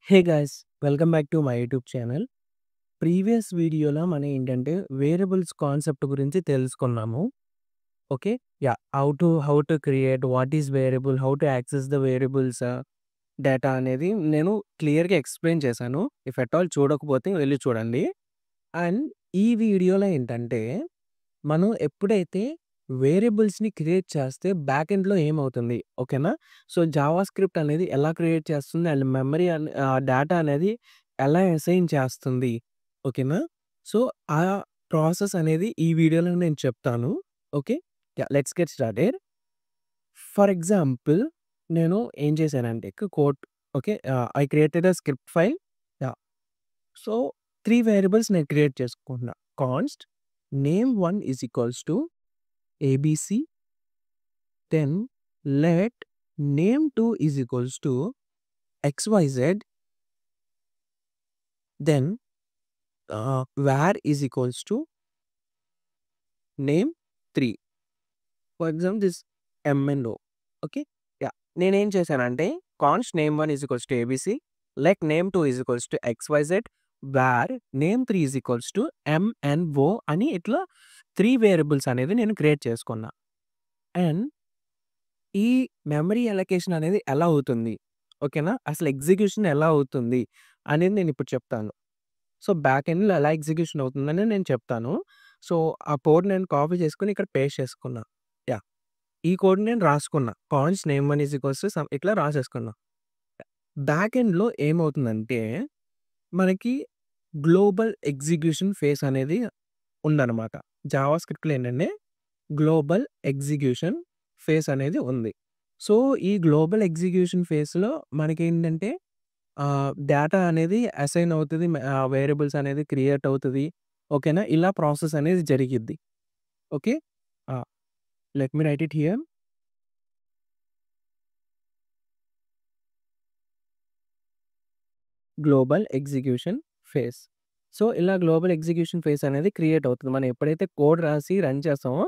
Hey guys welcome back to my YouTube channel. Previous వీడియోలో మనం ఏంటంటే వేరియబుల్స్ కాన్సెప్ట్ గురించి తెలుసుకున్నాము. Okay. Yeah! How to create what is variable, how to access the variables data అనేది నేను క్లియర్‌గా explain చేశాను. ఇఫ్ ఎట్ ఆల్ చూడకపోతే వెళ్లి చూడండి. అండ్ ఈ వీడియోలో ఏంటంటే మనం ఎప్పుడైతే వేరియబుల్స్‌ని క్రియేట్ చేస్తే బ్యాక్ ఎండ్‌లో ఏమవుతుంది? ఓకేనా? సో, జావా స్క్రిప్ట్ అనేది ఎలా క్రియేట్ చేస్తుంది? అండ్ మెమరీ డేటా అనేది ఎలా అసైన్ చేస్తుంది? ఓకేనా? సో, ఆ ప్రాసెస్ అనేది ఈ వీడియోలో నేను చెప్తాను. Okay. Yeah! Let's get started. For example నేను ఏం చేశానంటే code okay. I created a script file. Yeah! So, 3 variables నేను క్రియేట్ చేసుకుంటున్నా. Const name one is equals to ABC, then let name2 is equals to XYZ, then var is equals to name3. For example, this MNO. Okay. Yeah. నేనేం చేశానంటే const name1 is equals to ABC, let name2 is equals to XYZ, var name3 is equals to MNO అని ఇట్లా 3 variables అనేది నేను create చేసుకున్నా. And ఈ memory allocation అనేది ఎలా అవుతుంది? ఓకేనా? అసలు ఎగ్జిక్యూషన్ ఎలా అవుతుంది? అనేది నేనిప్పుడు చెప్తాను. సో, బ్యాక్ ఎండ్‌లో ఎలా ఎగ్జిక్యూషన్ అవుతుందని నేను చెప్తాను. సో, ఆ కోడ్ నేను కాపీ చేసుకొని ఇక్కడ పేస్ట్ చేసుకున్నా. యాహ్! ఈ కోడ్‌ని నేను రాసుకున్నా. Const name one is equals to some ఇట్లా రాసేసుకున్నా. బ్యాక్ ఎండ్‌లో ఏమవుతుందంటే మనకి గ్లోబల్ ఎగ్జిక్యూషన్ ఫేస్ అనేది ఉందన్నమాట. జావా స్క్రిప్ట్‌లో ఏంటంటే గ్లోబల్ ఎగ్జిక్యూషన్ ఫేస్ అనేది ఉంది. సో, ఈ గ్లోబల్ ఎగ్జిక్యూషన్ ఫేస్‌లో మనకేంటంటే డేటా అనేది అసైన్ అవుతది. వేరియబుల్స్ అనేది క్రియేట్ అవుతది. ఓకేనా? ఇలా ప్రాసెస్ అనేది జరిగిద్ది. ఓకే. ఆ! Let me write it here. Global execution face. So, ఇలా గ్లోబల్ ఎగ్జిక్యూషన్ ఫేస్ అనేది క్రియేట్ అవుతది. మనం ఎప్పుడైతే కోడ్ రాసి రన్ చేస్తామో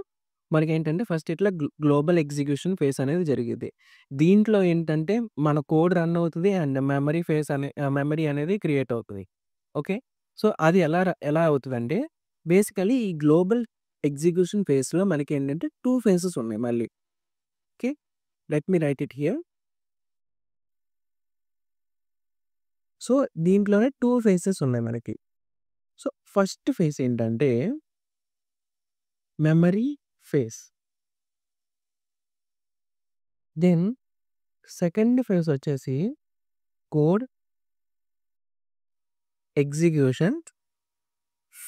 మనకేంటంటే ఫస్ట్ ఇట్లా గ్లోబల్ ఎగ్జిక్యూషన్ ఫేస్ అనేది జరిగిద్ది. దీంట్లో ఏంటంటే మన కోడ్ రన్ అవుతది అండ్ మెమరీ అనేది క్రియేట్ అవుతది. ఓకే. సో, అది ఎలా అవుతదంటే బేసికల్లీ ఈ గ్లోబల్ ఎగ్జిక్యూషన్ ఫేస్‌లో మనకేంటంటే 2 ఫేసెస్ ఉన్నాయి మళ్ళీ. Okay. Let me write it here. So, దీంట్లోనే 2 ఫేసెస్ ఉన్నాయి మనకి. సో, ఫస్ట్ ఫేస్ ఏంటంటే memory phase. Then second phase వచ్చేసి కోడ్ ఎగ్జిక్యూషన్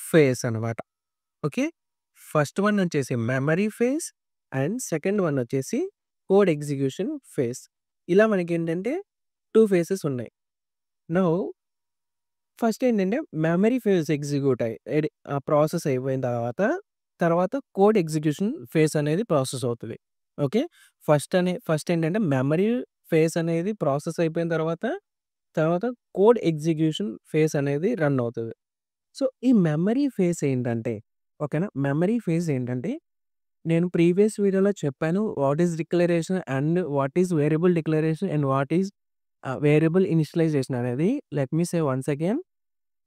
ఫేజ్ అనమాట. ఓకే. ఫస్ట్ వన్ వచ్చేసి memory phase and second one వచ్చేసి కోడ్ ఎగ్జిక్యూషన్ ఫేజ్. ఇలా మనకేంటంటే 2 ఫేసెస్ ఉన్నాయి. నౌ ఫస్ట్ ఏంటంటే మెమరీ ఫేజ్ ఎగ్జిక్యూట్ ప్రాసెస్ అయిపోయిన తర్వాత కోడ్ ఎగ్జిక్యూషన్ ఫేజ్ అనేది ప్రాసెస్ అవుతది. ఓకే. ఫస్ట్ ఏంటంటే మెమరీ ఫేజ్ అనేది ప్రాసెస్ అయిపోయిన తర్వాత కోడ్ ఎగ్జిక్యూషన్ ఫేజ్ అనేది రన్ అవుతది. సో, ఈ మెమరీ ఫేజ్ ఏంటంటే ఓకేనా? మెమరీ ఫేజ్ ఏంటంటే నేను ప్రీవియస్ వీడియోలో చెప్పాను. What is declaration and what is variable declaration and what is variable initialization అనేది. Let me say once again.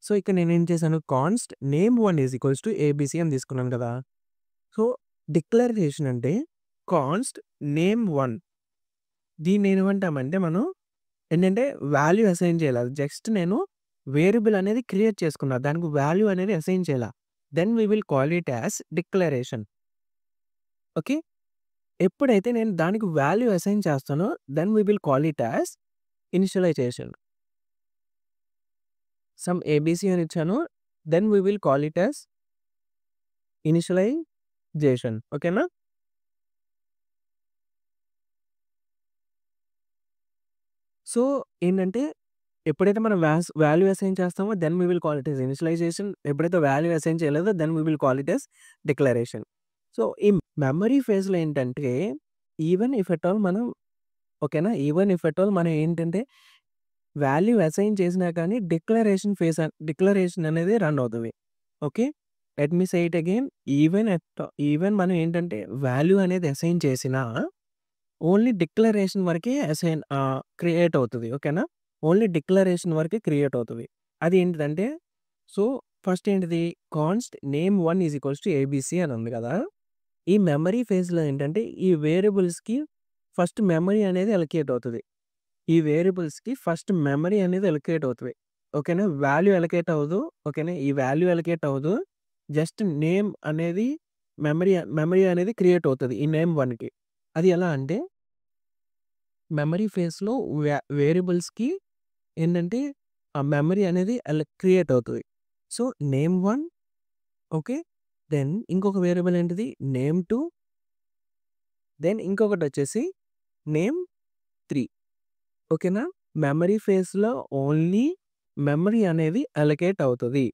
So, ఇక్కడ నేనేం చేశాను const name one is equals to ABC అని తీసుకున్నాను కదా! సో, డిక్లరేషన్ అంటే కాన్స్ట్ నేమ్1 దీన్నేమంటామంటే మనం ఏంటంటే వాల్యూ అసైన్ చేయాలి. అది జస్ట్ నేను వేరియబుల్ అనేది క్రియేట్ చేసుకున్నా. దానికి వాల్యూ అనేది అసైన్ చేయాల. Then we will call it as declaration. Okay. ఎప్పుడైతే నేను దానికి వాల్యూ అసైన్ చేస్తానో then we will call it as initialization. Some ABC అని ఇచ్చాను. Then we will call it as initialization. ఓకేనా? సో, ఏంటంటే ఎప్పుడైతే మనం వాల్యూ అసైన్ చేస్తామో then we will call it as initialization. ఎప్పుడైతే వాల్యూ అసైన్ చేయలేదో then we will call it as declaration. So, ఈ మెమరీ ఫేజ్‌లో ఏంటంటే ఈవెన్ ఇఫ్ ఎట్ ఆల్ మనం ఓకేనా? ఈవెన్ ఇఫ్ ఎట్ ఆల్ మనం ఏంటంటే వాల్యూ అసైన్ చేసినా కానీ డిక్లరేషన్ అనేది రన్ అవుతది. Okay. Let me say it again. Even మనం ఏంటంటే వాల్యూ అనేది అసైన్ చేసినా ఓన్లీ డిక్లరేషన్ వరకే క్రియేట్ అవుతది. ఓకేనా? ఓన్లీ డిక్లరేషన్ వరకే క్రియేట్ అవుతది. అది ఏంటిదంటే సో, ఫస్ట్ ఏంటిది కాన్స్ట్ నేమ్1 ఏబీసీ అని ఉంది కదా! ఈ మెమరీ ఫేజ్‌లో ఏంటంటే ఈ వేరియబుల్స్‌కి ఫస్ట్ మెమరీ అనేది అలొకేట్ అవుతది. ఈ వేరియబుల్స్‌కి ఫస్ట్ మెమరీ అనేది అలొకేట్ అవుతది. ఓకేనా? వాల్యూ అలొకేట్ అవ్వదు. ఓకేనా? ఈ వాల్యూ అలొకేట్ అవ్వదు. జస్ట్ నేమ్ అనేది మెమరీ అనేది క్రియేట్ అవుతది. ఈ నేమ్1కి. అది ఎలా అంటే మెమరీ ఫేజ్‌లో వేరియబుల్స్‌కి ఏంటంటే ఆ మెమరీ అనేది క్రియేట్ అవుతది. So, name one okay. దెన్ ఇంకొక వేరియబుల్ ఏంటిది నేమ్2 దెన్ ఇంకొకటొచ్చేసి నేమ్3 ఓకేనా? మెమరీ ఫేజ్‌లో ఓన్లీ మెమరీ అనేది అలొకేట్ అవుతది.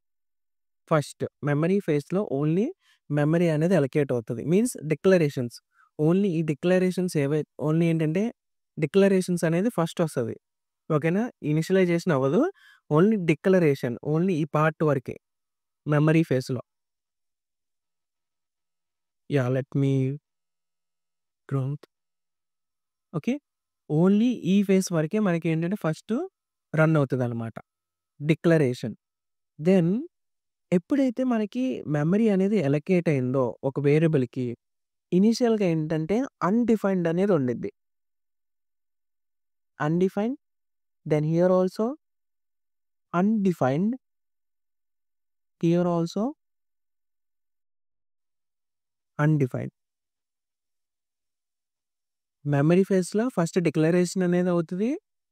ఫస్ట్ మెమరీ ఫేజ్‌లో ఓన్లీ మెమరీ అనేది అలొకేట్ అవుతది. Means declarations. ఓన్లీ ఈ డిక్లరేషన్స్ ఓన్లీ ఏంటంటే డిక్లరేషన్స్ అనేది ఫస్ట్ వస్తది. ఓకేనా? ఇనిషియలైజేషన్ అవ్వదు. Only declaration. ఓన్లీ ఈ పార్ట్ వరకే మెమరీ ఫేజ్‌లో. Yeah! Let me ground okay. Only ఈ ఫేజ్ వరకే మనకేంటంటే ఫస్ట్ రన్ అవుతదనమాట. డిక్లరేషన్. దెన్ ఎప్పుడైతే మనకి మెమరీ అనేది అలొకేట్ అయిందో ఒక వేరియబుల్‌కి ఇనీషియల్‌గా ఏంటంటే అన్‌డిఫైన్డ్ అనేది ఉండిద్ది. Undefined then here also undefined here also undefined. Memory ఫేజ్‌లో ఫస్ట్ డిక్లరేషన్ అనేది అవుతది.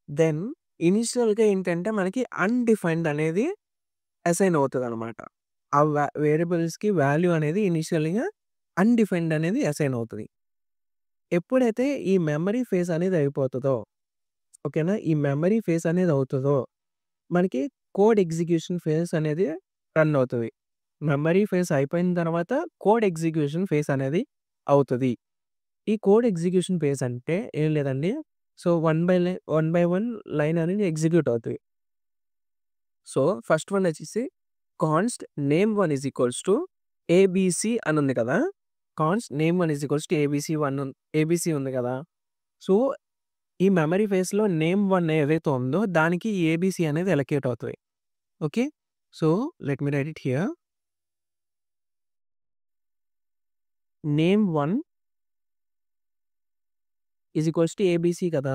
దెన్ ఇనీషియల్‌గా ఏంటంటే మనకి అన్‌డిఫైన్డ్ అనేది అసైన్ అవుతదనమాట. ఆ వేరియబుల్స్‌కి వాల్యూ అనేది ఇనీషియల్‌గా అన్‌డిఫైన్డ్ అనేది అసైన్ అవుతది. ఎప్పుడైతే ఈ మెమరీ ఫేజ్ అనేది అయిపోతదో ఓకేనా? ఈ మెమరీ ఫేజ్ అనేది అవుతదో మనకి కోడ్ ఎగ్జిక్యూషన్ ఫేజ్ అనేది రన్ అవుతది. మెమరీ ఫేజ్ అయిపోయిన తర్వాత కోడ్ ఎగ్జిక్యూషన్ ఫేజ్ అనేది అవుతది. ఈ కోడ్ ఎగ్జిక్యూషన్ ఫేజ్ అంటే ఏం లేదండి. So, one by one line అనేది ఎగ్జిక్యూట్ అవుతది. సో, ఫస్ట్ వన్ వచ్చేసి కాన్స్ట్ నేమ్1 ఏబీసీ అని ఉంది కదా! కాన్స్ట్ నేమ్1 ఏబీసీ ఉంది కదా! సో, ఈ మెమరీ ఫేజ్‌లో నేమ్1 ఏదైతే ఉందో దానికి ఏబీసీ అనేది అలొకేట్ అవుతది. Okay. So, let me write it here. Name one ABC కదా!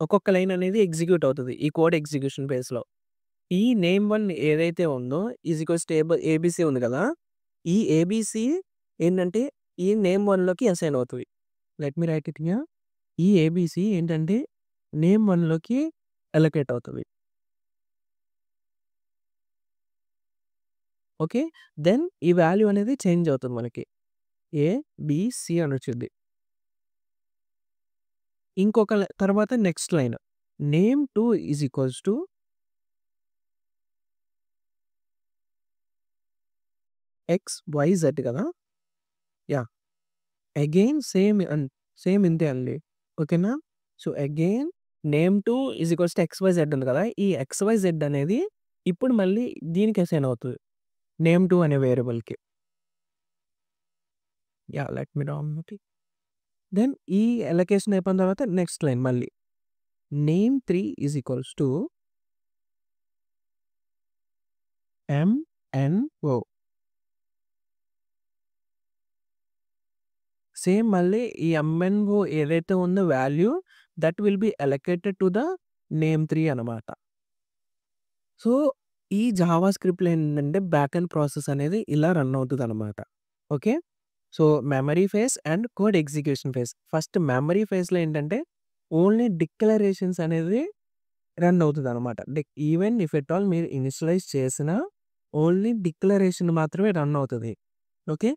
ఒక్కొక్క లైన్ అనేది ఎగ్జిక్యూట్ అవుతది. ఈ కోడ్ ఎగ్జిక్యూషన్ ఫేజ్‌లో. ఈ నేమ్1 ఏదైతే ఉందో ఏబీసీ ఉంది కదా! ఈ ఏబీసీ ఏంటంటే ఈ నేమ్1లోకి అసైన్ అవుతది. Let me write it here. ఈ ఏబీసీ ఏంటంటే నేమ్1లోకి అలొకేట్ అవుతది. ఓకే. దెన్ ఈ వాల్యూ అనేది చేంజ్ అవుతుంది మనకి. ఏ, బి, సి అనొచ్చిద్ది. ఇంకొక తర్వాత next line. Name two is equals to X, Y, Z కదా! యాహ్! అగైన్ సేమ్ ఇంతే అండి. ఓకేనా? So, again name two is equals to X, Y, Z ఉంది కదా! ఈ ఎక్స్, వై, జెడ్ అనేది ఇప్పుడు మళ్ళీ దీనికి అసైన్ అవుతది. నేమ్2 అనే వేరియబుల్‌కి. Yeah! Let me download it. Then ఈ అలొకేషన్ అయిపోయిన తర్వాత నెక్స్ట్ లైన్ మళ్ళీ. నేమ్3 is equals to MNO. Same మళ్ళీ ఈ ఎంఎన్ఓ ఏదైతే ఉందో value that will be allocated to the నేమ్3 అనమాట. సో, ఈ జావా స్క్రిప్ట్‌లో ఏంటంటే బ్యాక్ ఎండ్ ప్రాసెస్ అనేది ఇలా రన్ అవుతదనమాట. Okay. So, memory phase and code execution phase. First memory ఫేజ్‌లో ఏంటంటే ఓన్లీ డిక్లరేషన్స్ అనేది రన్ అవుతదనమాట. ఈవెన్ ఇఫ్ ఎట్ ఆల్ మీరు ఇనిషియలైజ్ చేసినా ఓన్లీ డిక్లరేషన్ మాత్రమే రన్ అవుతది. ఓకే.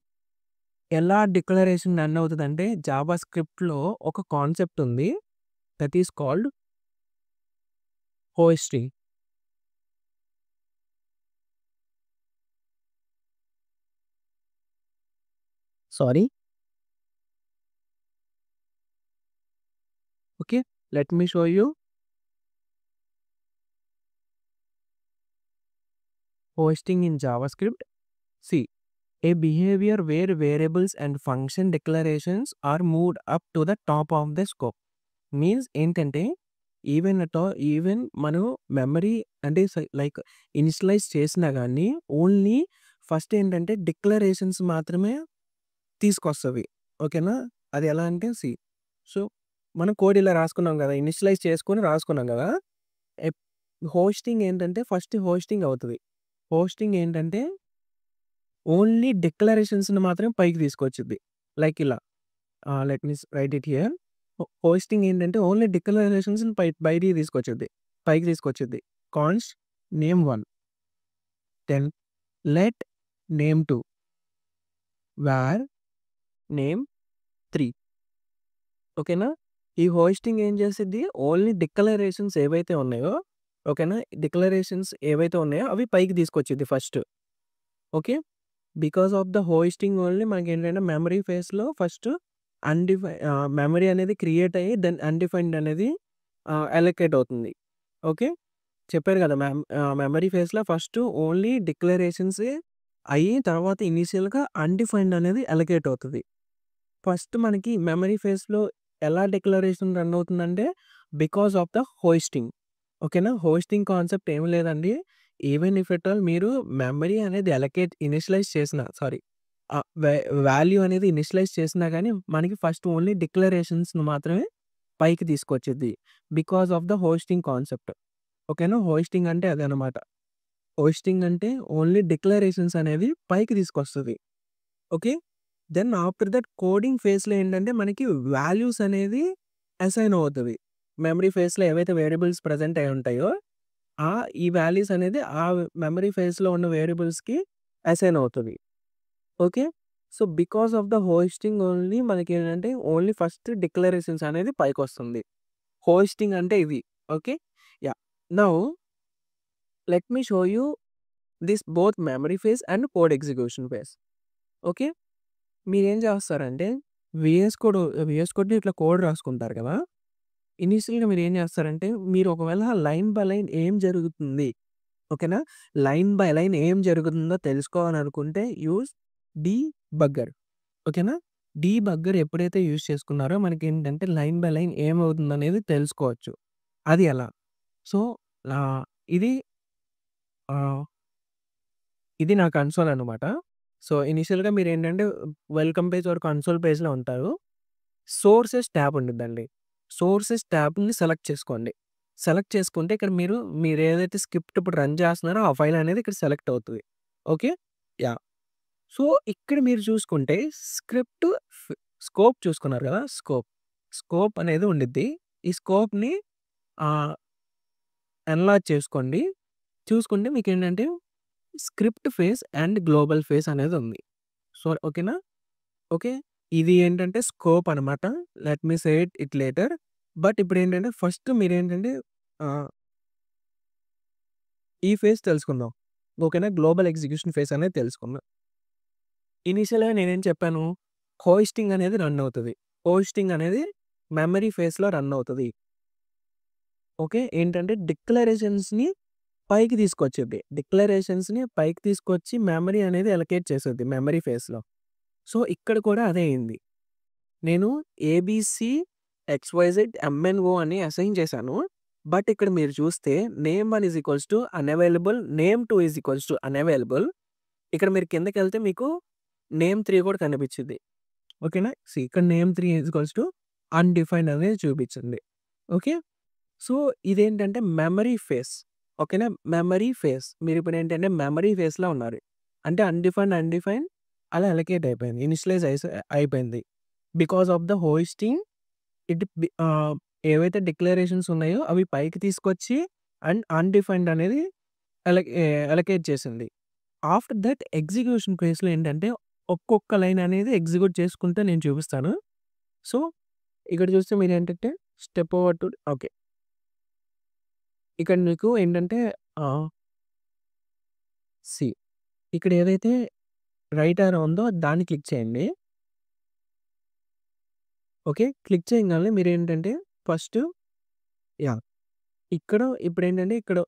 ఎలా డిక్లరేషన్ రన్ అవుతదంటే జావా స్క్రిప్ట్‌లో ఒక కాన్సెప్ట్ ఉంది. That is called hosting. Sorry. Okay. Let me show you hosting in JavaScript. See, a behavior where variables and function declarations are moved up to the top of the scope. Means ఏంటంటే even మనం memory అంటే like initialise చేసినా గానీ only first ఏంటంటే declarations మాత్రమే తీసుకొస్తది. ఓకేనా? అది ఎలా అంటే సో, మనం కోడ్ ఇలా రాసుకున్నాం గదా! ఇనిషియలైజ్ చేసుకొని రాసుకున్నాం గదా! ఎప్ హోస్టింగ్ ఏంటంటే ఫస్ట్ హోస్టింగ్ అవుతది. హోస్టింగ్ ఏంటంటే ఓన్లీ డిక్లరేషన్స్‌ని మాత్రమే పైకి తీసుకొచ్చిద్ది. లైక్ ఇలా let me write it here. Hosting ఏంటంటే ఓన్లీ డిక్లరేషన్స్‌ని బయటికి తీసుకొచ్చిద్ది. పైకి తీసుకొచ్చిద్ది. కాన్స్ నేమ్1 దెన్ లెట్ నేమ్2 వేర్ నేమ్3 ఓకేనా? ఈ హోస్టింగ్ ఏం చేసిద్ది ఓన్లీ డిక్లరేషన్స్ ఏవైతే ఉన్నాయో ఓకేనా? డిక్లరేషన్స్ ఏవైతే ఉన్నాయో అవి పైకి తీసుకొచ్చిద్ది first. Okay. Because of the hosting only మనకేంటంటే మెమరీ ఫేస్‌లో ఫస్ట్ మెమరీ అనేది క్రియేట్ అయ్యి దెన్ అన్‌డిఫైన్డ్ అనేది అలొకేట్ అవుతుంది. ఓకే. చెప్పారు కదా! మెమరీ ఫేస్‌లో ఫస్ట్ ఓన్లీ డిక్లరేషన్సే అయ్యి తర్వాత ఇనీషియల్‌గా అన్‌డిఫైన్డ్ అనేది అలొకేట్ అవుతది. ఫస్ట్ మనకి మెమరీ ఫేస్‌లో ఎలా డిక్లరేషన్ రన్ అవుతుందంటే బికాస్ ఆఫ్ ద హోస్టింగ్. ఓకేనా? హోస్టింగ్ కాన్సెప్ట్ ఏమి లేదండి. ఈవెన్ ఇఫ్ ఎట్ ఆల్ మీరు మెమరీ అనేది ఇనిషియలైజ్ చేసిన సారీ వాల్యూ అనేది ఇనిషియలైజ్ చేసినా గానీ మనకి ఫస్ట్ ఓన్లీ డిక్లరేషన్స్‌ని మాత్రమే పైకి తీసుకొచ్చిద్ది. Because of the hosting concept. ఓకేనా? హోస్టింగ్ అంటే అదనమాట. హోస్టింగ్ అంటే ఓన్లీ డిక్లరేషన్స్ అనేవి పైకి తీసుకొస్తది. Okay. Then after that coding ఫేజ్‌లో ఏంటంటే మనకి వాల్యూస్ అనేది అసైన్ అవుతది. మెమరీ ఫేజ్‌లో ఏవైతే వేరియబుల్స్ ప్రెజెంట్ అయ్యి ఉంటాయో ఈ వాల్యూస్ అనేది ఆ మెమరీ ఫేజ్‌లో ఉన్న వేరియబుల్స్‌కి అసైన్ అవుతది. Okay. So, because of the hosting only మనకేంటంటే ఓన్లీ ఫస్ట్ డిక్లరేషన్స్ అనేది పైకొస్తుంది. హోస్టింగ్ అంటే ఇది. Okay. Yeah! Now let me show you this both memory phase and code execution phase. Okay. మీరేం చేస్తారంటే వీఎస్ కోడ్‌లో ఇట్లా కోడ్ రాసుకుంటారు కదా! ఇనీషియల్‌గా మీరేం చేస్తారంటే మీరు ఒకవేళ లైన్ బై లైన్ ఏం జరుగుతుంది ఓకేనా? లైన్ బై లైన్ ఏం జరుగుతుందో తెలుసుకోవాలనుకుంటే యూజ్ డీబగ్గర్. ఓకేనా? డీబగ్గర్ ఎప్పుడైతే యూజ్ చేసుకున్నారో మనకేంటంటే లైన్ బై లైన్ ఏమవుతుందనేది తెలుసుకోవచ్చు. అది ఎలా? సో, ఆహ్, ఇది ఆహ్, ఇది నా కన్సోల్ అనమాట. సో, ఇనీషియల్‌గా మీరేంటంటే వెల్కమ్ పేజ్ ఆర్ కన్సోల్ పేజ్‌లో ఉంటారు. సోర్సెస్ ట్యాబ్ ఉండిద్దండి. సోర్సెస్ ట్యాబ్‌ని సెలెక్ట్ చేసుకోండి. సెలెక్ట్ చేసుకుంటే ఇక్కడ మీరేదైతే స్క్రిప్ట్ ఇప్పుడు రన్ చేస్తున్నారో ఆ ఫైల్ అనేది ఇక్కడ సెలెక్ట్ అవుతది. ఓకే. యాహ్! సో, ఇక్కడ మీరు చూసుకుంటే స్క్రిప్ట్ ఫ్ స్కోప్ చూసుకున్నారు కదా! స్కోప్ అనేది ఉండిద్ది. ఈ స్కోప్‌ని ఆహ్, ఎన్లార్జ్ చేసుకోండి. చూసుకుంటే మీకేంటంటే script phase and global phase అనేదుంది. సో, ఓకేనా? ఓకే. ఇది ఏంటంటే స్కోప్ అనమాట. Let me say it later. But ఇప్పుడేంటంటే ఫస్ట్ మీరేంటంటే ఆహ్, ఈ ఫేస్ తెలుసుకుందాం. ఓకేనా? గ్లోబల్ ఎగ్జిక్యూషన్ ఫేస్ అనేది తెలుసుకుందాం. ఇనీషియల్‌గా నేనేం చెప్పాను? హోస్టింగ్ అనేది రన్ అవుతది. హోస్టింగ్ అనేది మెమరీ ఫేస్‌లో రన్ అవుతది. ఓకే. ఏంటంటే డిక్లరేషన్స్‌ని పైకి తీసుకొచ్చిద్ది. డిక్లరేషన్స్‌ని పైకి తీసుకొచ్చి మెమరీ అనేది అలొకేట్ చేసేది మెమరీ ఫేస్‌లో. సో, ఇక్కడ కూడా అదే అయింది. నేను ఏబీసీ, ఎక్స్‌వైజెడ్, ఎంఎన్‌ఓ అని అసైన్ చేశాను. బట్ ఇక్కడ మీరు చూస్తే నేమ్1 అన్‌అవైలబుల్, నేమ్2 అన్‌అవైలబుల్. ఇక్కడ మీరు కిందకెళ్తే మీకు నేమ్3 కూడా కనిపించిద్ది. ఓకేనా? ఇక్కడ నేమ్3 అన్‌డిఫైన్డ్ అనేది చూపించింది. ఓకే. సో, ఇదేంటంటే మెమరీ ఫేస్. ఓకేనా? Memory phase. మీరిప్పుడేంటంటే మెమరీ ఫేస్‌లో ఉన్నారు. అంటే అన్‌డిఫైన్డ్ అలా అలొకేట్ అయిపోయింది. ఇనిషియలైజ్ అయిపోయింది. బికాస్ ఆఫ్ ద హోస్టింగ్ ఏవైతే డిక్లరేషన్స్ ఉన్నాయో అవి పైకి తీసుకొచ్చి అండ్ అన్‌డిఫైన్డ్ అనేది అలొకేట్ చేసింది. ఆఫ్టర్ దట్ ఎగ్జిక్యూషన్ ఫేస్‌లో ఏంటంటే ఒక్కొక్క లైన్ అనేది ఎగ్జిక్యూట్ చేసుకుంటే నేను చూపిస్తాను. సో, ఇక్కడ చూస్తే మీరేంటంటే స్టెప్ ఓవర్ టు ఓకే. ఇక్కడ మీకు ఏంటంటే ఆహ్, సి ఇక్కడ ఏదైతే రైట్ యారో ఉందో దాన్ని క్లిక్ చేయండి. ఓకే. క్లిక్ చేయంగానే మీరేంటంటే ఫస్ట్ యాహ్! ఇప్పుడేంటంటే ఇక్కడ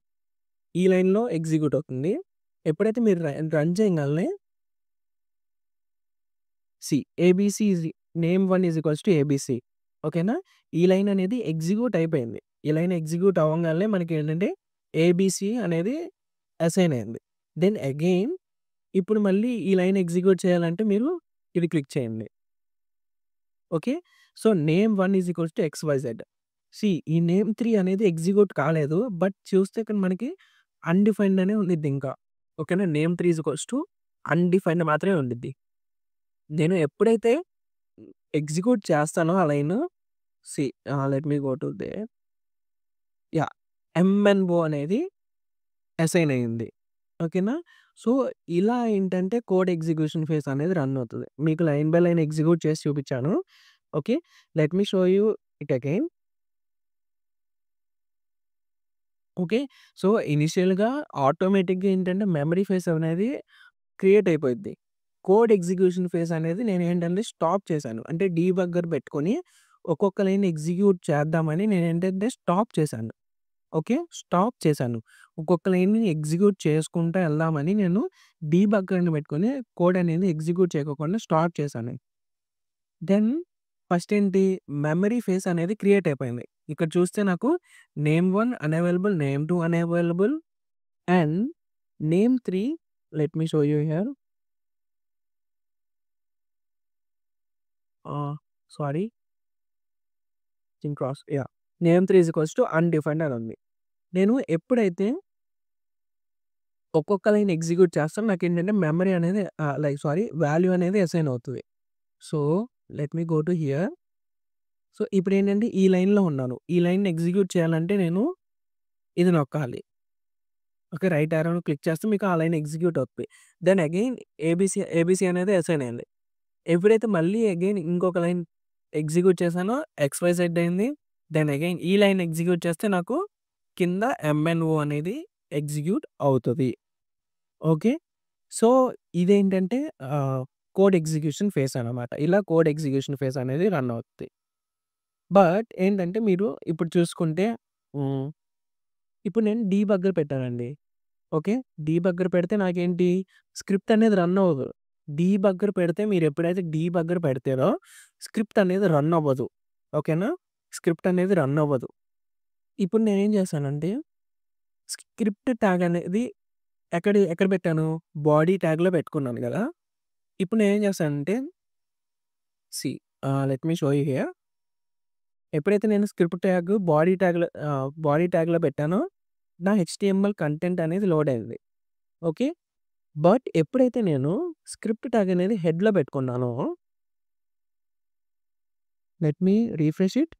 ఈ లైన్‌లో ఎగ్జిక్యూట్ అవుతుంది. ఎప్పుడైతే మీరు రన్ చేయంగాల్నే సి ఏబీసీ నేమ్1 ఏబీసీ ఓకేనా? ఈ లైన్ అనేది ఎగ్జిక్యూట్ అయిపోయింది. ఈ లైన్ ఎగ్జిక్యూట్ అవ్వంగానే మనకేంటంటే ఏబీసీ అనేది అసైన్ అయింది. దెన్ అగైన్ ఇప్పుడు మళ్ళీ ఈ లైన్ ఎగ్జిక్యూట్ చేయాలంటే మీరు ఇది క్లిక్ చేయండి. ఓకే. So, name one X Y Z. ఈ నేమ్3 అనేది ఎగ్జిక్యూట్ కాలేదు. బట్ చూస్తే ఇక్కడ మనకి అన్‌డిఫైన్డ్ అనే ఉండిద్ది ఇంకా. ఓకేనా. నేమ్3 అన్‌డిఫైన్డ్ మాత్రమే ఉండిద్ది. నేను ఎప్పుడైతే ఎగ్జిక్యూట్ చేస్తానో ఆ line let me go to their. Yeah! MNO అనేది అసైన్ అయింది. ఓకేనా. సో, ఇలా ఏంటంటే కోడ్ ఎగ్జిక్యూషన్ ఫేజ్ అనేది రన్ అవుతది. మీకు లైన్ బై లైన్ ఎగ్జిక్యూట్ చేసి చూపించాను. Okay. Let me show you it again. Okay. So, ఇనిషియల్‌గా ఆటోమేటిక్‌గా ఏంటంటే మెమరీ ఫేస్ అనేది క్రియేట్ అయిపోయిద్ది. కోడ్ ఎగ్జిక్యూషన్ ఫేజ్ అనేది నేనేంటంటే స్టాప్ చేశాను. అంటే డీబగ్గర్ పెట్టుకొని ఒక్కొక్క లైన్ ఎగ్జిక్యూట్ చేద్దామని నేనేంటంటే స్టాప్ చేశాను. ఓకే. స్టాప్ చేశాను. ఒక్కొక్క లైన్‌ని ఎగ్జిక్యూట్ చేసుకుంటా ఎళ్దామని నేను డీబగ్గర్‌ని పెట్టుకొని కోడ్ అనేది ఎగ్జిక్యూట్ చేయకోకుండా స్టార్ట్ చేశాను. దెన్ ఫస్ట్ ఏంటి మెమరీ ఫేస్ అనేది క్రియేట్ అయిపోయింది. ఇక్కడ చూస్తే నాకు నేమ్1 unavailable, నేమ్2 unavailable and నేమ్3 let me show you here. Sorry cross yeah! నేమ్3 undefined అని ఉంది. నేను ఎప్పుడైతే ఒక్కొక్క లైన్ ఎగ్జిక్యూట్ చేస్తానో నాకేంటంటే మెమరీ అనేది వాల్యూ అనేది అసైన్ అవుతది. So, let me go to hear. So, ఇప్పుడేంటంటే ఈ లైన్‌లో ఉన్నాను. ఈ లైన్‌ని ఎగ్జిక్యూట్ చేయాలంటే నేను ఇది నొక్కాలి. ఓకే. రైట్ యారోని క్లిక్ చేస్తే మీకు ఆ లైన్ ఎగ్జిక్యూట్ అవుతది. దెన్ అగైన్ ఏబీసీ అనేది అసైన్ అయింది. ఎప్పుడైతే మళ్ళీ అగైన్ ఇంకొక లైన్ ఎగ్జిక్యూట్ చేశానో ఎక్స్‌వైజెడ్ అయింది. దెన్ అగైన్ ఈ లైన్ ఎగ్జిక్యూట్ చేస్తే నాకు కింద ఎంఎన్ఓ అనేది ఎగ్జిక్యూట్ అవుతది. ఓకే. సో, ఇదేంటంటే కోడ్ ఎగ్జిక్యూషన్ ఫేస్ అనమాట. ఇలా కోడ్ ఎగ్జిక్యూషన్ ఫేస్ అనేది రన్ అవుతది. బట్ ఏంటంటే మీరు ఇప్పుడు చూసుకుంటే హ్మ్. ఇప్పుడు నేను డీబగ్గర్ పెట్టానండి. ఓకే. డీబగ్గర్ పెడితే నాకేంటి స్క్రిప్ట్ అనేది రన్ అవ్వదు. డీబగ్గర్ పెడితే మీరెప్పుడైతే డీబగ్గర్ పెడతారో స్క్రిప్ట్ అనేది రన్ అవ్వదు. ఓకేనా. స్క్రిప్ట్ అనేది రన్ అవ్వదు. ఇప్పుడు నేనేం చేశానంటే స్క్రిప్ట్ ట్యాగ్ అనేది ఎక్కడ పెట్టాను? బాడీ ట్యాగ్‌లో పెట్టుకున్నాను గదా! ఇప్పుడు నేనేం చేశానంటే see let me show you here. ఎప్పుడైతే నేను స్క్రిప్ట్ ట్యాగ్ బాడీ ట్యాగ్‌లో పెట్టానో నా హెచ్‌టీఎంఎల్ కంటెంట్ అనేది లోడ్ అయింది. ఓకే. బట్ ఎప్పుడైతే నేను స్క్రిప్ట్ ట్యాగ్ అనేది హెడ్‌లో పెట్టుకున్నానో let me refresh it.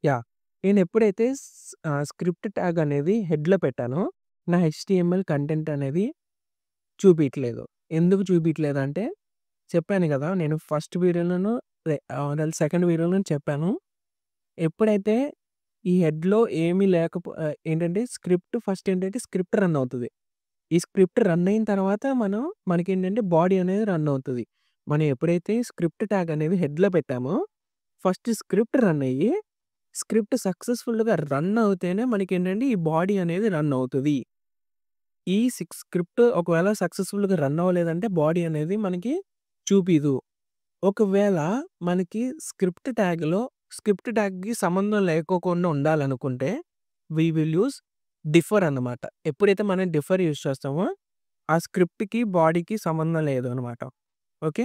Yeah! నేనెప్పుడైతే స్క్రిప్ట్ ట్యాగ్ అనేది హెడ్‌లో పెట్టానో నా హెచ్‌టీఎంఎల్ కంటెంట్ అనేది చూపియట్లేదు. ఎందుకు చూపియట్లేదంటే చెప్పాను గదా! నేను ఫస్ట్ వీడియోలోను సెకండ్ వీడియోలోను చెప్పాను. ఎప్పుడైతే ఈ హెడ్‌లో ఏమీ ఏంటంటే స్క్రిప్ట్ రన్ అవుతది. ఈ స్క్రిప్ట్ రన్ అయిన తర్వాత మనకేంటంటే బాడీ అనేది రన్ అవుతది. మనం ఎప్పుడైతే స్క్రిప్ట్ ట్యాగ్ అనేది హెడ్‌లో పెట్టామో ఫస్ట్ స్క్రిప్ట్ రన్ అయ్యి, స్క్రిప్ట్ సక్సెస్‌ఫుల్‌గా రన్ అవుతేనే మనకేంటంటే ఈ బాడీ అనేది రన్ అవుతది. ఈ స్క్రిప్ట్ ఒకవేళ సక్సెస్‌ఫుల్‌గా రన్ అవ్వలేదంటే బాడీ అనేది మనకి చూపీదు. ఒకవేళ మనకి స్క్రిప్ట్ ట్యాగ్‌కి సంబంధం లేకోకుండా ఉండాలనుకుంటే వి విల్ యూజ్ డిఫర్ అన్నమాట. ఎప్పుడైతే మనం డిఫర్ యూజ్ చేస్తామో ఆ స్క్రిప్ట్‌కి, బాడీకి సంబంధం లేదు అనమాట. ఓకే.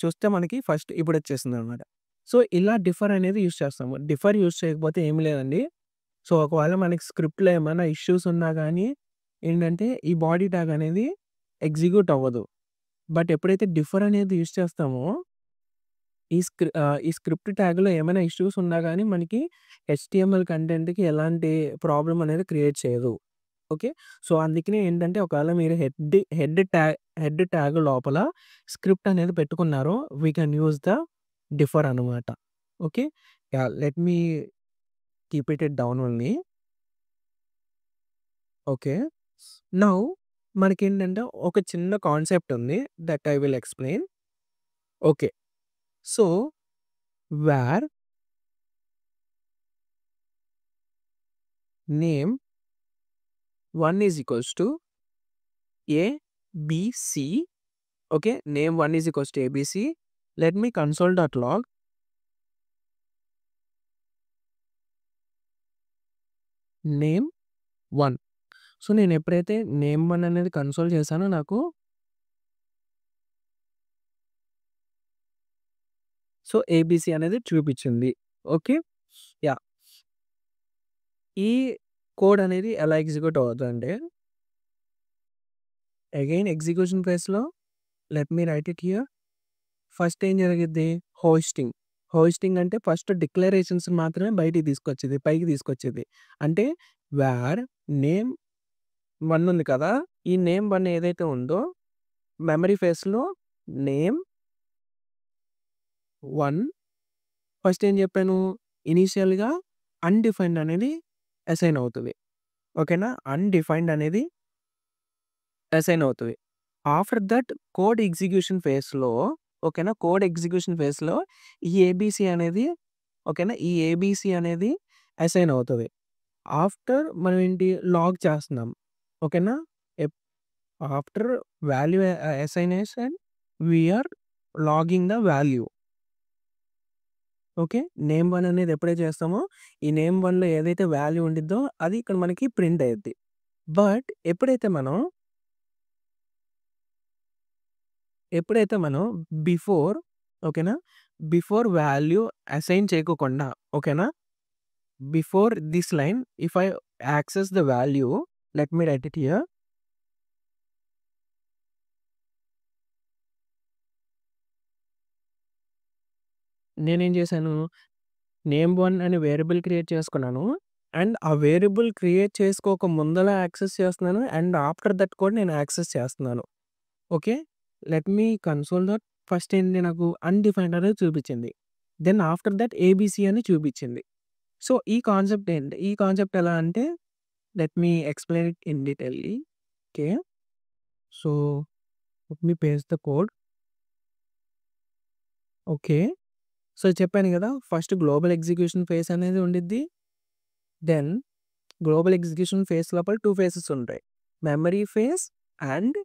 చూస్తే మనకి ఫస్ట్ ఇప్పుడొచ్చేసిందనమాట. సో, ఇలా డిఫర్ అనేది యూజ్ చేస్తాము. డిఫర్ యూజ్ చేయకపోతే ఏమి లేదండి. సో, ఒకవేళ మనకి స్క్రిప్ట్‌లో ఏమైనా ఇష్యూస్ ఉన్నా గానీ ఏంటంటే ఈ బాడీ ట్యాగ్ అనేది ఎగ్జిక్యూట్ అవ్వదు. బట్ ఎప్పుడైతే డిఫర్ అనేది యూజ్ చేస్తామో ఈ స్క్రిప్ట్ ట్యాగ్‌లో ఏమైనా ఇష్యూస్ ఉన్నా గానీ మనకి హెచ్‌టీఎంఎల్ కంటెంట్‌కి ఎలాంటి ప్రాబ్లమ్ అనేది క్రియేట్ చేయదు. ఓకే. సో, అందుకనే ఏంటంటే ఒకవేళ మీరు హెడ్ ట్యాగ్ లోపల స్క్రిప్ట్ అనేది పెట్టుకున్నారో we can use the defer అనమాట. Okay. Yeah! Let me keep it down only. Okay. Now మనకేంటంటే ఒక చిన్న కాన్సెప్ట్ ఉంది. That I will explain. Okay. So, var name one ABC. Okay. Name one ABC let me console.log name1. సో, నేను ఎప్పుడైతే name1 అనేది console చేశానో నాకు సో, ఏబీసీ అనేది చూపిచ్చింది. ఓకే. యాహ్! ఈ కోడ్ అనేది ఎలా ఎగ్జిక్యూట్ అవుతదంటే అగైన్ ఎగ్జిక్యూషన్ ఫేస్‌లో let me write it here. First ఏం జరిగిద్ది? హోస్టింగ్. హోస్టింగ్ అంటే ఫస్ట్ డిక్లరేషన్స్ మాత్రమే బయటికి తీసుకొచ్చేది. పైకి తీసుకొచ్చేది. అంటే వేర్ నేమ్1 ఉంది కదా! ఈ నేమ్1 ఏదైతే ఉందో మెమరీ ఫేస్‌లో నేమ్1 ఫస్ట్ ఏం చెప్పాను? ఇనీషియల్‌గా అన్‌డిఫైన్డ్ అనేది అసైన్ అవుతది. ఓకేనా? అన్‌డిఫైన్డ్ అనేది అసైన్ అవుతది. ఆఫ్టర్ దట్ కోడ్ ఎగ్జిక్యూషన్ ఫేస్‌లో ఓకేనా? కోడ్ ఎగ్జిక్యూషన్ ఫేస్‌లో ఈ ఏబీసీ అనేది ఓకేనా? ఈ ఏబీసీ అనేది అసైన్ అవుతది. ఆఫ్టర్ మనం ఏంటి లాగ్ చేస్తున్నాం. ఓకేనా? If after value assignation we are logging the value. Okay. Name one అనేది ఎప్పుడైతే చేస్తామో ఈ నేమ్1లో ఏదైతే వాల్యూ ఉండిద్దో అది ఇక్కడ మనకి ప్రింట్ అయ్యిద్ది. బట్ ఎప్పుడైతే మనం బిఫోర్ ఓకేనా? బిఫోర్ వాల్యూ అసైన్ చేయకోకుండా ఓకేనా? Before this line if I access the value let me write it here. నేనేం చేశాను? నేమ్1 అనే వేరియబుల్ క్రియేట్ చేసుకున్నాను. అండ్ ఆ వేరియబుల్ క్రియేట్ చేసుకోక ముందల యాక్సెస్ చేస్తున్నాను. అండ్ ఆఫ్టర్ దట్ కూడా నేను యాక్సెస్ చేస్తున్నాను. ఓకే. లెట్ మీ కన్సోల్ డాట్ ఫస్ట్ ఏంటి నాకు అన్‌డిఫైన్డ్ అనేది చూపిచ్చింది. దెన్ ఆఫ్టర్ దట్ ఏబీసీ అని చూపిచ్చింది. సో, ఈ కాన్సెప్ట్ ఏంటి? ఈ కాన్సెప్ట్ ఎలా అంటే let me explain it in detailly. Okay. So, let me paste the code. Okay. So, చెప్పాను గదా! ఫస్ట్ గ్లోబల్ ఎగ్జిక్యూషన్ ఫేస్ అనేది ఉండిద్ది. దెన్ గ్లోబల్ ఎగ్జిక్యూషన్ ఫేస్ లోపల 2 ఫేసెస్ ఉంటాయి. Memory face and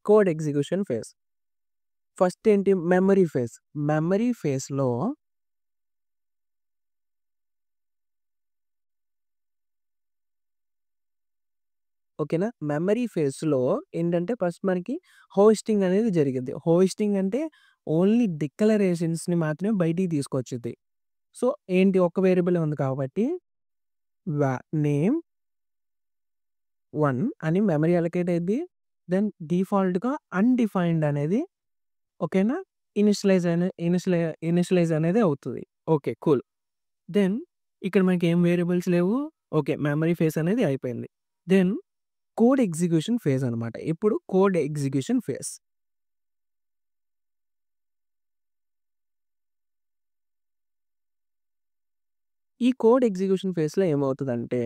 code execution face. First ఏంటి memory face. Memory ఫేస్‌లో ఓకేనా? Memory ఫేస్‌లో ఏంటంటే ఫస్ట్ మనకి హోస్టింగ్ అనేది జరిగిద్ది. హోస్టింగ్ అంటే ఓన్లీ డిక్లరేషన్స్‌ని మాత్రమే బయటికి తీసుకొచ్చిద్ది. సో, ఏంటి ఒక్క వేరియబులే ఉంది కాబట్టి వా నేమ్1 అని మెమరీ అలొకేట్ అయిద్ది. దెన్ డిఫాల్ట్‌గా అన్‌డిఫైన్డ్ అనేది ఓకేనా? ఇనిషియలైజ్ అనేది అవుతది. ఓకే. కూల్. దెన్ ఇక్కడ మనకేం వేరియబుల్స్ లేవు. ఓకే. మెమరీ ఫేస్ అనేది అయిపోయింది. దెన్ కోడ్ ఎగ్జిక్యూషన్ ఫేజ్ అనమాట. ఇప్పుడు కోడ్ ఎగ్జిక్యూషన్ ఫేజ్. ఈ కోడ్ ఎగ్జిక్యూషన్ ఫేజ్‌లో ఏమవుతదంటే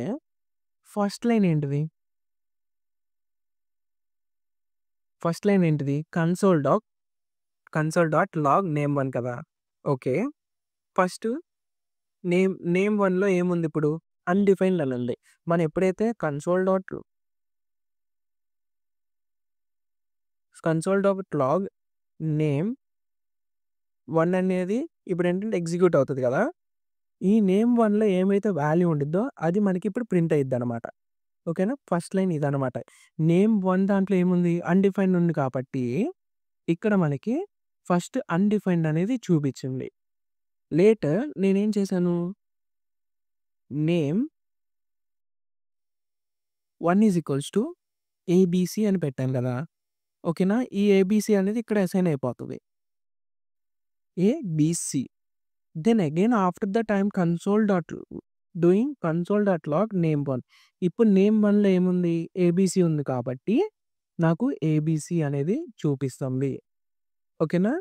ఫస్ట్ లైన్ ఏంటిది? ఫస్ట్ లైన్ ఏంటిది? కన్సోల్ డాట్ లాగ్ నేమ్1 కదా! ఓకే. ఫస్ట్ నేమ్1లో ఏముందిప్పుడు? అన్‌డిఫైన్డ్ అని ఉంది. మనం ఎప్పుడైతే కన్సోల్ డాట్ లాగ్ నేమ్1 అనేది ఇప్పుడేంటంటే ఎగ్జిక్యూట్ అవుతది కదా! ఈ నేమ్1లో ఏమైతే వాల్యూ ఉండిద్దో అది మనకిప్పుడు ప్రింట్ అయ్యిద్దనమాట. ఓకేనా? ఫస్ట్ లైన్ ఇదనమాట. నేమ్1 దాంట్లో ఏముంది? అన్‌డిఫైన్డ్ ఉంది కాబట్టి ఇక్కడ మనకి ఫస్ట్ అన్‌డిఫైన్డ్ అనేది చూపిచ్చింది. లేటర్ నేనేం చేశాను? నేమ్1 ఈజ్ ఈక్వల్స్ టు ఏబీసీ అని పెట్టాను కదా! ఓకేనా? ఈ ఏబీసీ అనేది ఇక్కడ అసైన్ అయిపోతది. ABC. Then again after that I am console dot log name one. ఇప్పుడు నేమ్1లో ఏముంది? ఏబీసీ ఉంది కాబట్టి నాకు ఏబీసీ అనేది చూపిస్తుంది. ఓకేనా?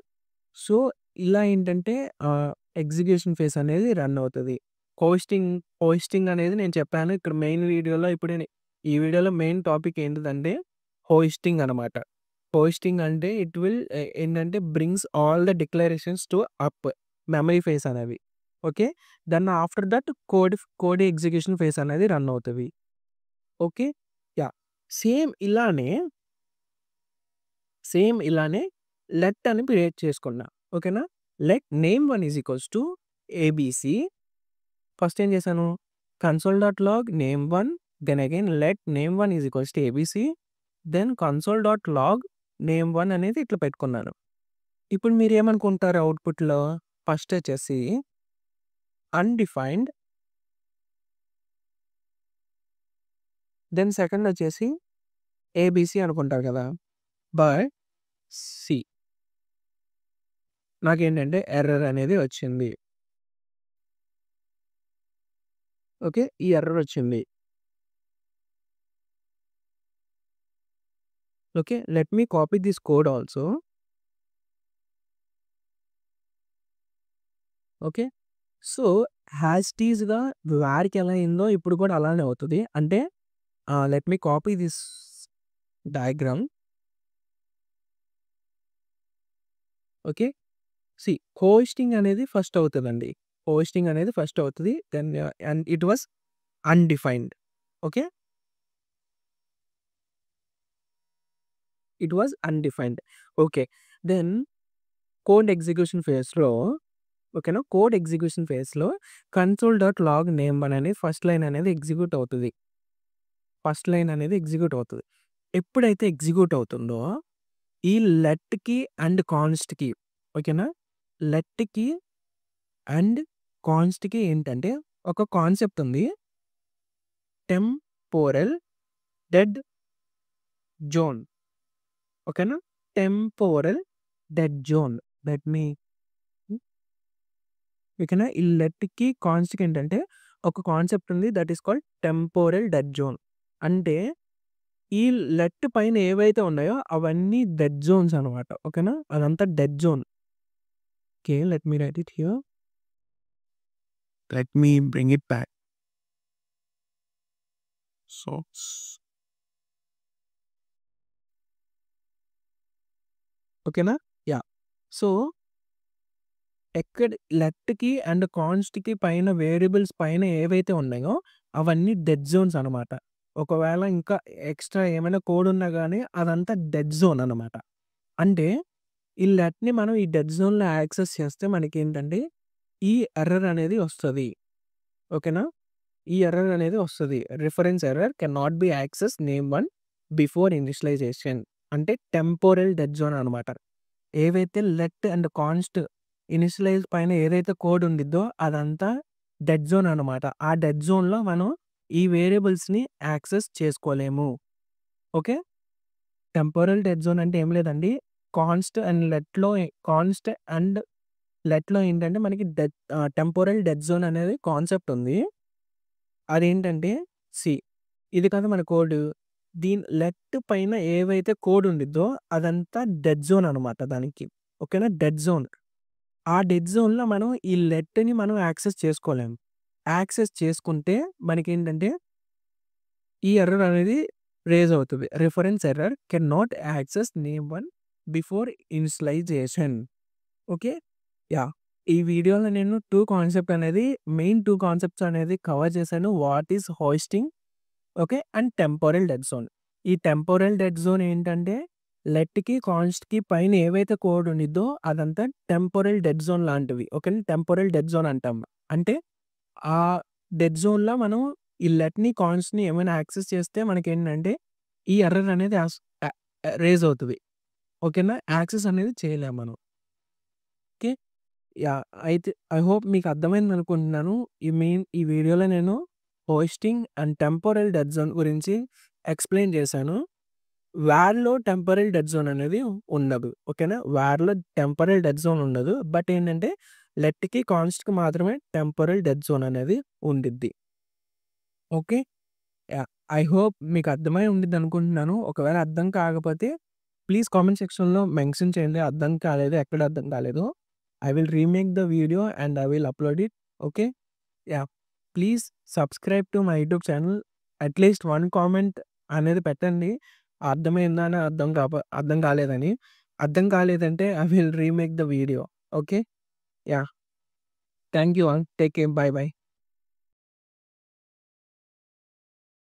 సో, ఇలా ఏంటంటే ఎగ్జిక్యూషన్ ఫేస్ అనేది రన్ అవుతది. హోస్టింగ్, హోస్టింగ్ అనేది నేను చెప్పాను. ఇక్కడ మెయిన్ వీడియోలో ఇప్పుడు ఈ వీడియోలో మెయిన్ టాపిక్ ఏంటిదంటే హోస్టింగ్ అనమాట. హోస్టింగ్ అంటే ఇట్ విల్ ఏంటంటే brings all the declarations to up memory phase అనేవి. Okay. Then after that code execution phase అనేది రన్ అవుతది. ఓకే. యాహ్! సేమ్ ఇలానే, సేమ్ ఇలానే లెట్ అని క్రియేట్ చేసుకున్నా. ఓకేనా? Let name one is equals to ABC. First ఏం చేశాను, console.log name1, then again let name one is equals to ABC, then console.log name1 అనేది ఇట్లా పెట్టుకున్నాను. ఇప్పుడు మీరు ఏమనుకుంటారు అవుట్పుట్లో, ఫస్ట్ వచ్చేసి అన్డిఫైన్డ్, దెన్ సెకండ్ వచ్చేసి ఏబీసీ అనుకుంటారు కదా. బట్ సి నాకేంటంటే ఎర్రర్ అనేది వచ్చింది. ఓకే, ఈ ఎర్రర్ వచ్చింది. Okay, let me copy this code also. Okay, so has టీజ్గా వారికి ఎలా అయిందో ఇప్పుడు కూడా అలానే అవుతుంది. అంటే let me copy this diagram. Okay, see hosting అనేది ఫస్ట్ అవుతుందండి. హోస్టింగ్ అనేది ఫస్ట్ అవుతుంది, then and it was undefined. Okay, it was undefined. Okay, then code execution ఫేస్లో, ఓకేనా, కోడ్ ఎగ్జిక్యూషన్ ఫేస్లో console.log name1 అనేది ఫస్ట్ లైన్ అనేది ఎగ్జిక్యూట్ అవుతుంది. ఫస్ట్ లైన్ అనేది ఎగ్జిక్యూట్ అవుతుంది. ఎప్పుడైతే ఎగ్జిక్యూట్ అవుతుందో ఈ లెట్కి అండ్ కాన్స్ట్కి, ఓకేనా, లెట్కి అండ్ కాన్స్ట్కి ఏంటంటే ఒక కాన్సెప్ట్ ఉంది, టెంపోరల్ డెడ్ జోన్. ఓకేనా, temporal dead zone. Let me, ఓకేనా, ఈ లెట్కి కాన్స్ట్కి ఏంటంటే ఒక కాన్సెప్ట్ ఉంది, that is called temporal dead zone. అంటే ఈ లెట్ పైన ఏవైతే ఉన్నాయో అవన్నీ డెడ్ జోన్స్ అనమాట. ఓకేనా, అదంతా dead zone. Okay, let me write it here. Let me bring it back. So ఓకేనా, యా. సో ఎక్కడ లెట్కి అండ్ కాన్స్ట్కి పైన వేరియబుల్స్ పైన ఏవైతే ఉన్నాయో అవన్నీ డెడ్ జోన్స్ అనమాట. ఒకవేళ ఇంకా ఎక్స్ట్రా ఏమైనా కోడ్ ఉన్నా కానీ అదంతా డెడ్ జోన్ అనమాట. అంటే ఈ లెట్ని మనం ఈ డెడ్ జోన్లో యాక్సెస్ చేస్తే మనకి ఏంటంటే ఈ ఎర్రర్ అనేది వస్తుంది. ఓకేనా, ఈ ఎర్రర్ అనేది వస్తుంది, reference error can not be access name one before initialization. అంటే టెంపోరల్ డెడ్ జోన్ అనమాట. ఏవైతే లెట్ అండ్ కాన్స్ట్ ఇనిషియలైజ్ పైన ఏదైతే కోడ్ ఉండిద్దో అదంతా డెడ్ జోన్ అనమాట. ఆ డెడ్ జోన్లో మనం ఈ వేరియబుల్స్ని యాక్సెస్ చేసుకోలేము. ఓకే, టెంపోరల్ డెడ్ జోన్ అంటే ఏం లేదండి, కాన్స్ట్ అండ్ లెట్లో ఏంటంటే మనకి టెంపోరల్ డెడ్ జోన్ అనేది కాన్సెప్ట్ ఉంది. అదేంటంటే సి ఇది కదా మన కోడ్, దీని లెట్ పైన ఏవైతే కోడ్ ఉండిద్దో అదంతా డెడ్ జోన్ అనమాట దానికి. ఓకేనా, డెడ్ జోన్. ఆ డెడ్ జోన్లో మనం ఈ లెట్ని మనం యాక్సెస్ చేసుకోలేము. యాక్సెస్ చేసుకుంటే మనకేంటంటే ఈ ఎర్రర్ అనేది రేజ్ అవుతుంది, reference error can not access name one before initialization. Okay, yeah. ఈ వీడియోలో నేను మెయిన్ టూ కాన్సెప్ట్స్ అనేది కవర్ చేశాను. What is hosting, okay, and temporal dead zone. ఈ టెంపోరల్ డెడ్ జోన్ ఏంటంటే లెట్కి కాన్స్ట్కి పైన ఏవైతే కోడ్ ఉండిద్దో అదంతా టెంపోరల్ డెడ్ జోన్ లాంటివి. ఓకే, టెంపోరల్ డెడ్ జోన్ అంటాం. అంటే ఆ డెడ్ జోన్లో మనం ఈ లెట్ని కాన్స్ట్ని ఏమైనా యాక్సెస్ చేస్తే మనకేంటంటే ఈ ఎర్రర్ అనేది రేజ్ అవుతుంది. ఓకేనా, యాక్సెస్ అనేది చేయలేము మనం. Okay, yeah! అయితే ఐ హోప్ మీకు అర్థమైంది అనుకుంటున్నాను. ఈ వీడియోలో నేను hosting and temporal dead zone గురించి ఎక్స్‌ప్లెయిన్ చేశాను. వార్‌లో టెంపోరల్ డెడ్ జోన్ అనేది ఉండదు. ఓకేనా, వార్‌లో టెంపోరల్ డెడ్ జోన్ ఉండదు. బట్ ఏంటంటే లెట్‌కి, కాన్స్ట్‌కి మాత్రమే టెంపోరల్ డెడ్ జోన్ అనేది ఉండిద్ది. Okay, yeah! ఐ హోప్ మీకు అర్థమై ఉండిద్దనుకుంటున్నాను. ఒకవేళ అర్థం కాకపోతే ప్లీజ్ కామెంట్ సెక్షన్‌లో మెన్షన్ చేయండి. అర్థం కాలేదు, ఎక్కడ అర్థం కాలేదో. I will remake the video and I will upload it. Okay? Yeah. Please subscribe to my YouTube channel. At least 1 comment అనేది పెట్టండి. అర్థమైందా అని, అర్థం కాలేదని. అర్థం కాలేదంటే I will remake the video. Okay? Yeah. Thank you all. Take care. Bye bye.